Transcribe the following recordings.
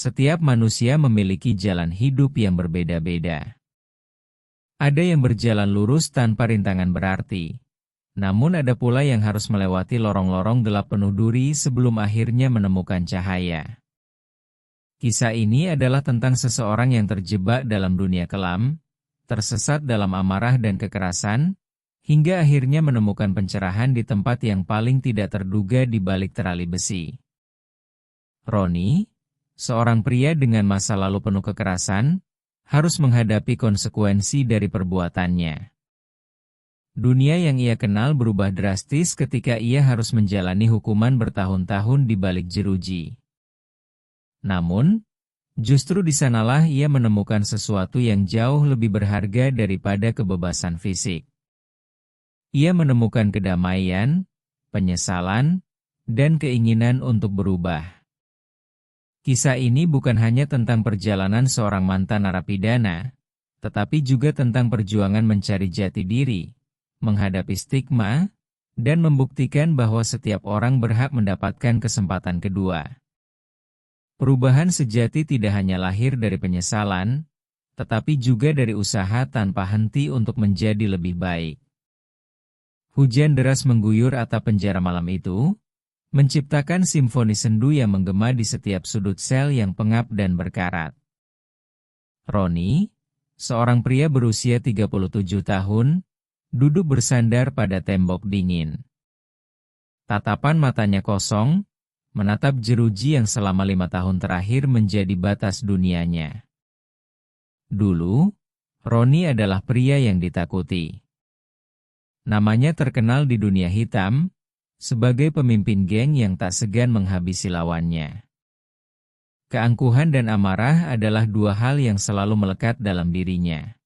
Setiap manusia memiliki jalan hidup yang berbeda-beda. Ada yang berjalan lurus tanpa rintangan berarti. Namun ada pula yang harus melewati lorong-lorong gelap penuh duri sebelum akhirnya menemukan cahaya. Kisah ini adalah tentang seseorang yang terjebak dalam dunia kelam, tersesat dalam amarah dan kekerasan, hingga akhirnya menemukan pencerahan di tempat yang paling tidak terduga di balik terali besi. Roni, seorang pria dengan masa lalu penuh kekerasan, harus menghadapi konsekuensi dari perbuatannya. Dunia yang ia kenal berubah drastis ketika ia harus menjalani hukuman bertahun-tahun di balik jeruji. Namun, justru di sanalah ia menemukan sesuatu yang jauh lebih berharga daripada kebebasan fisik. Ia menemukan kedamaian, penyesalan, dan keinginan untuk berubah. Kisah ini bukan hanya tentang perjalanan seorang mantan narapidana, tetapi juga tentang perjuangan mencari jati diri, menghadapi stigma, dan membuktikan bahwa setiap orang berhak mendapatkan kesempatan kedua. Perubahan sejati tidak hanya lahir dari penyesalan, tetapi juga dari usaha tanpa henti untuk menjadi lebih baik. Hujan deras mengguyur atap penjara malam itu, menciptakan simfoni sendu yang menggema di setiap sudut sel yang pengap dan berkarat. Roni, seorang pria berusia 37 tahun, duduk bersandar pada tembok dingin. Tatapan matanya kosong, menatap jeruji yang selama 5 tahun terakhir menjadi batas dunianya. Dulu, Roni adalah pria yang ditakuti. Namanya terkenal di dunia hitam, sebagai pemimpin geng yang tak segan menghabisi lawannya. Keangkuhan dan amarah adalah dua hal yang selalu melekat dalam dirinya.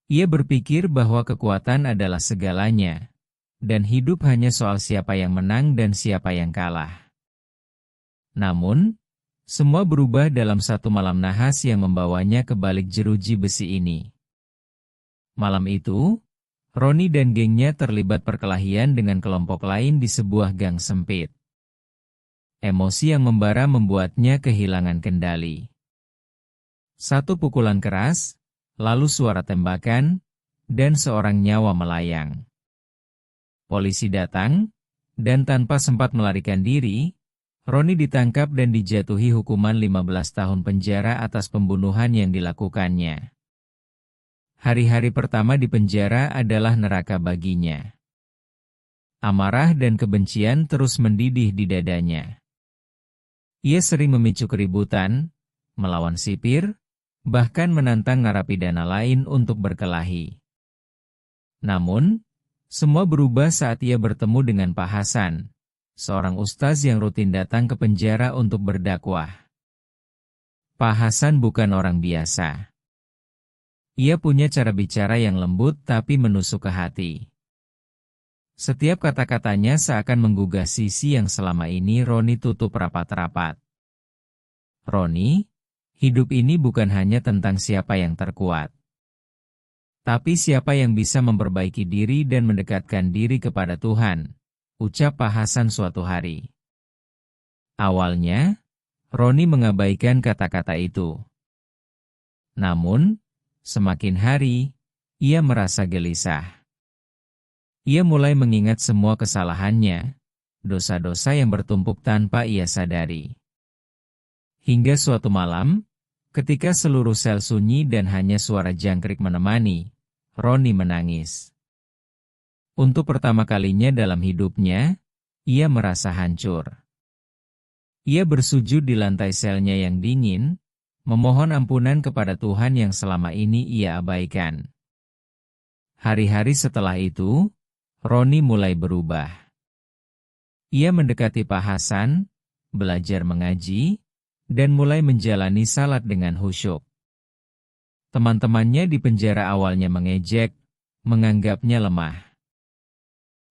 Ia berpikir bahwa kekuatan adalah segalanya, dan hidup hanya soal siapa yang menang dan siapa yang kalah. Namun, semua berubah dalam satu malam nahas yang membawanya ke balik jeruji besi ini. Malam itu, Roni dan gengnya terlibat perkelahian dengan kelompok lain di sebuah gang sempit. Emosi yang membara membuatnya kehilangan kendali. Satu pukulan keras, lalu suara tembakan, dan seorang nyawa melayang. Polisi datang, dan tanpa sempat melarikan diri, Roni ditangkap dan dijatuhi hukuman 15 tahun penjara atas pembunuhan yang dilakukannya. Hari-hari pertama di penjara adalah neraka baginya. Amarah dan kebencian terus mendidih di dadanya. Ia sering memicu keributan, melawan sipir, bahkan menantang narapidana lain untuk berkelahi. Namun, semua berubah saat ia bertemu dengan Pak Hasan, seorang ustaz yang rutin datang ke penjara untuk berdakwah. Pak Hasan bukan orang biasa. Ia punya cara bicara yang lembut tapi menusuk ke hati. Setiap kata-katanya seakan menggugah sisi yang selama ini Roni tutup rapat-rapat. Roni, hidup ini bukan hanya tentang siapa yang terkuat, tapi siapa yang bisa memperbaiki diri dan mendekatkan diri kepada Tuhan, ucap Pak Hasan suatu hari. Awalnya, Roni mengabaikan kata-kata itu. Namun, semakin hari, ia merasa gelisah. Ia mulai mengingat semua kesalahannya, dosa-dosa yang bertumpuk tanpa ia sadari. Hingga suatu malam, ketika seluruh sel sunyi dan hanya suara jangkrik menemani, Roni menangis. Untuk pertama kalinya dalam hidupnya, ia merasa hancur. Ia bersujud di lantai selnya yang dingin, memohon ampunan kepada Tuhan yang selama ini ia abaikan. Hari-hari setelah itu, Roni mulai berubah. Ia mendekati Pak Hasan, belajar mengaji, dan mulai menjalani salat dengan khusyuk. Teman-temannya di penjara awalnya mengejek, menganggapnya lemah.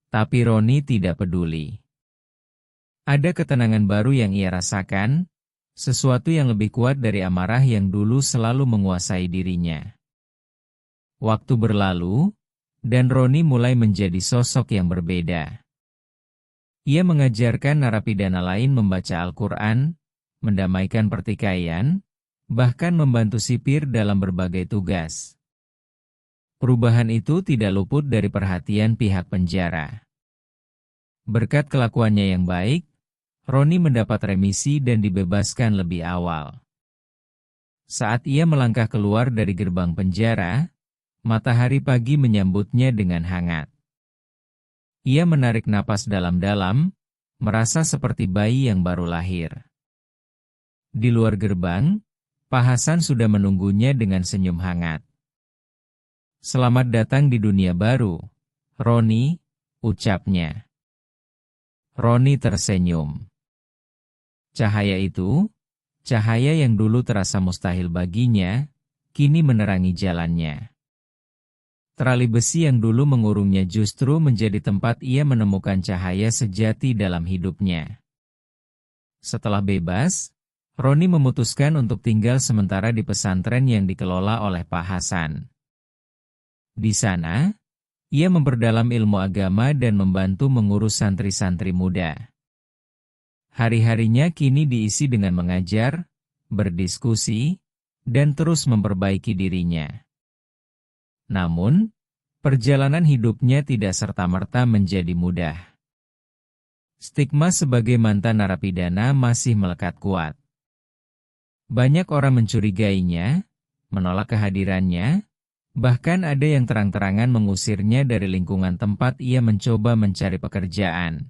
Tapi Roni tidak peduli. Ada ketenangan baru yang ia rasakan, sesuatu yang lebih kuat dari amarah yang dulu selalu menguasai dirinya. Waktu berlalu, dan Roni mulai menjadi sosok yang berbeda. Ia mengajarkan narapidana lain membaca Al-Quran, mendamaikan pertikaian, bahkan membantu sipir dalam berbagai tugas. Perubahan itu tidak luput dari perhatian pihak penjara. Berkat kelakuannya yang baik, Roni mendapat remisi dan dibebaskan lebih awal. Saat ia melangkah keluar dari gerbang penjara, matahari pagi menyambutnya dengan hangat. Ia menarik napas dalam-dalam, merasa seperti bayi yang baru lahir. Di luar gerbang, Pak Hasan sudah menunggunya dengan senyum hangat. "Selamat datang di dunia baru, Roni," ucapnya. Roni tersenyum. Cahaya itu, cahaya yang dulu terasa mustahil baginya, kini menerangi jalannya. Terali besi yang dulu mengurungnya justru menjadi tempat ia menemukan cahaya sejati dalam hidupnya. Setelah bebas, Roni memutuskan untuk tinggal sementara di pesantren yang dikelola oleh Pak Hasan. Di sana, ia memperdalam ilmu agama dan membantu mengurus santri-santri muda. Hari-harinya kini diisi dengan mengajar, berdiskusi, dan terus memperbaiki dirinya. Namun, perjalanan hidupnya tidak serta-merta menjadi mudah. Stigma sebagai mantan narapidana masih melekat kuat. Banyak orang mencurigainya, menolak kehadirannya, bahkan ada yang terang-terangan mengusirnya dari lingkungan tempat ia mencoba mencari pekerjaan.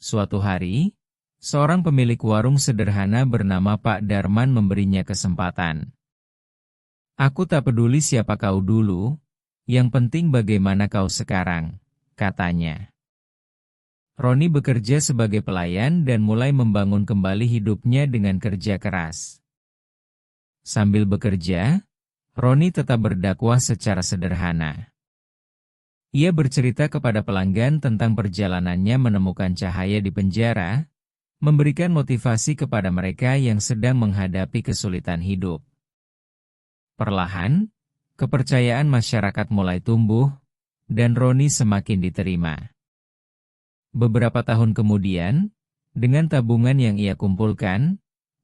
Suatu hari, seorang pemilik warung sederhana bernama Pak Darman memberinya kesempatan. "Aku tak peduli siapa kau dulu, yang penting bagaimana kau sekarang," katanya. Roni bekerja sebagai pelayan dan mulai membangun kembali hidupnya dengan kerja keras. Sambil bekerja, Roni tetap berdakwah secara sederhana. Ia bercerita kepada pelanggan tentang perjalanannya menemukan cahaya di penjara, memberikan motivasi kepada mereka yang sedang menghadapi kesulitan hidup. Perlahan, kepercayaan masyarakat mulai tumbuh, dan Roni semakin diterima. Beberapa tahun kemudian, dengan tabungan yang ia kumpulkan,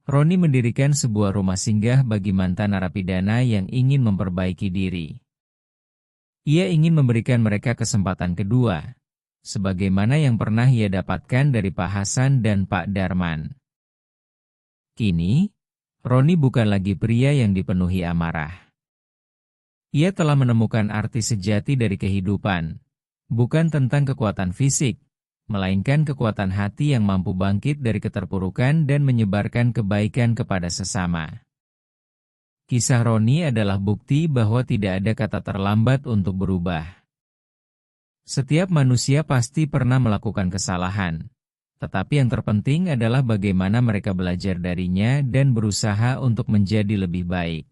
Roni mendirikan sebuah rumah singgah bagi mantan narapidana yang ingin memperbaiki diri. Ia ingin memberikan mereka kesempatan kedua, sebagaimana yang pernah ia dapatkan dari Pak Hasan dan Pak Darman. Kini, Roni bukan lagi pria yang dipenuhi amarah. Ia telah menemukan arti sejati dari kehidupan, bukan tentang kekuatan fisik, melainkan kekuatan hati yang mampu bangkit dari keterpurukan dan menyebarkan kebaikan kepada sesama. Kisah Roni adalah bukti bahwa tidak ada kata terlambat untuk berubah. Setiap manusia pasti pernah melakukan kesalahan, tetapi yang terpenting adalah bagaimana mereka belajar darinya dan berusaha untuk menjadi lebih baik.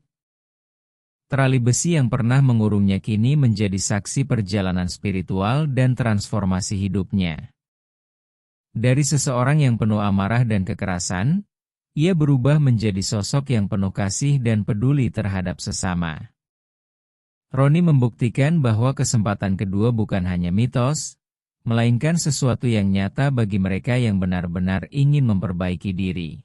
Terali besi yang pernah mengurungnya kini menjadi saksi perjalanan spiritual dan transformasi hidupnya. Dari seseorang yang penuh amarah dan kekerasan, ia berubah menjadi sosok yang penuh kasih dan peduli terhadap sesama. Roni membuktikan bahwa kesempatan kedua bukan hanya mitos, melainkan sesuatu yang nyata bagi mereka yang benar-benar ingin memperbaiki diri.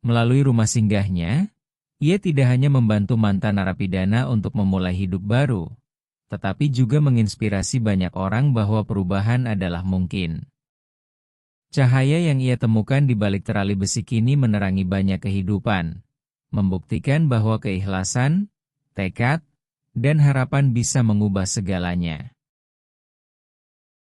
Melalui rumah singgahnya, ia tidak hanya membantu mantan narapidana untuk memulai hidup baru, tetapi juga menginspirasi banyak orang bahwa perubahan adalah mungkin. Cahaya yang ia temukan di balik terali besi kini menerangi banyak kehidupan, membuktikan bahwa keikhlasan, tekad, dan harapan bisa mengubah segalanya.